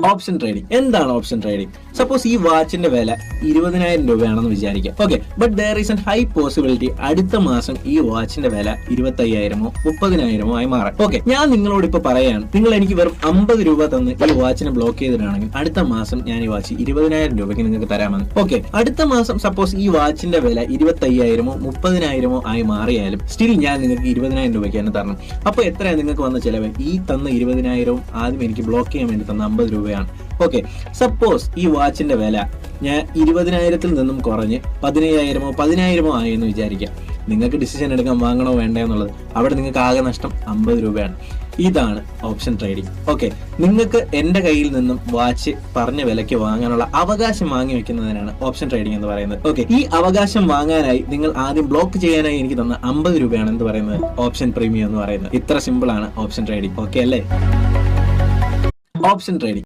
Option trading. എന്താണ് option trading? Suppose ഈ വാച്ചിന്റെ വില 20,000 രൂപയാണെന്ന് വിചാരിക്കാം. Okay, but there is N high possibility അടുത്ത മാസം ഈ വാച്ചിന്റെ വില 25,000-ഓ 30,000-ഓ ആയി മാറാം. ഓക്കെ, ഞാൻ നിങ്ങളോട് ഇപ്പൊ പറയാണ്, നിങ്ങൾ എനിക്ക് വെറും 50 രൂപ തന്ന് ഈ വാച്ചിനെ ബ്ലോക്ക് ചെയ്തിട്ടാണെങ്കിൽ അടുത്ത മാസം ഞാൻ ഈ വാച്ച് 20,000 രൂപയ്ക്ക് നിങ്ങൾക്ക് തരാമെന്ന്. ഓക്കെ, അടുത്ത മാസം സപ്പോസ് ഈ വാച്ചിന്റെ വില 25,000-ഓ 30,000-ഓ ആയി മാറിയാലും സ്റ്റിൽ ഞാൻ നിങ്ങൾക്ക് 20,000 രൂപയ്ക്ക് തന്നെ തരണം. അപ്പൊ എത്രയാണ് നിങ്ങൾക്ക് വന്ന ചെലവ്? ഈ തന്ന 20,000-ഉം ആദ്യം എനിക്ക് ബ്ലോക്ക് ചെയ്യാൻ വേണ്ടി തന്ന 50 രൂപയാണ്. ഓക്കെ, സപ്പോസ് ഈ വാച്ചിന്റെ വില ഞാൻ 20,000-ൽ നിന്നും കുറഞ്ഞ് 15,000-ഓ 10,000-ഓ ആയി എന്ന് വിചാരിക്കാം. നിങ്ങൾക്ക് ഡിസിഷൻ എടുക്കാൻ വാങ്ങണോ വേണ്ടോ എന്നുള്ളത്. അവിടെ നിങ്ങൾക്ക് ആകെ നഷ്ടം 50 രൂപയാണ്. ഇതാണ് ഓപ്ഷൻ ട്രേഡിംഗ്. ഓക്കെ, നിങ്ങൾക്ക് എന്റെ കയ്യിൽ നിന്നും വാച്ച് പറഞ്ഞ വിലയ്ക്ക് വാങ്ങാനുള്ള അവകാശം വാങ്ങി വെക്കുന്നതിനാണ് ഓപ്ഷൻ ട്രേഡിംഗ് എന്ന് പറയുന്നത്. ഓക്കെ, ഈ അവകാശം വാങ്ങാനായി നിങ്ങൾ ആദ്യം ബ്ലോക്ക് ചെയ്യാനായി എനിക്ക് തന്ന 50 രൂപയാണ് എന്ത് പറയുന്നത്? ഓപ്ഷൻ പ്രീമിയം എന്ന് പറയുന്നത്. ഇത്ര സിമ്പിൾ ആണ് ഓപ്ഷൻ ട്രേഡിംഗ്. ഓക്കെ അല്ലേ? Option trading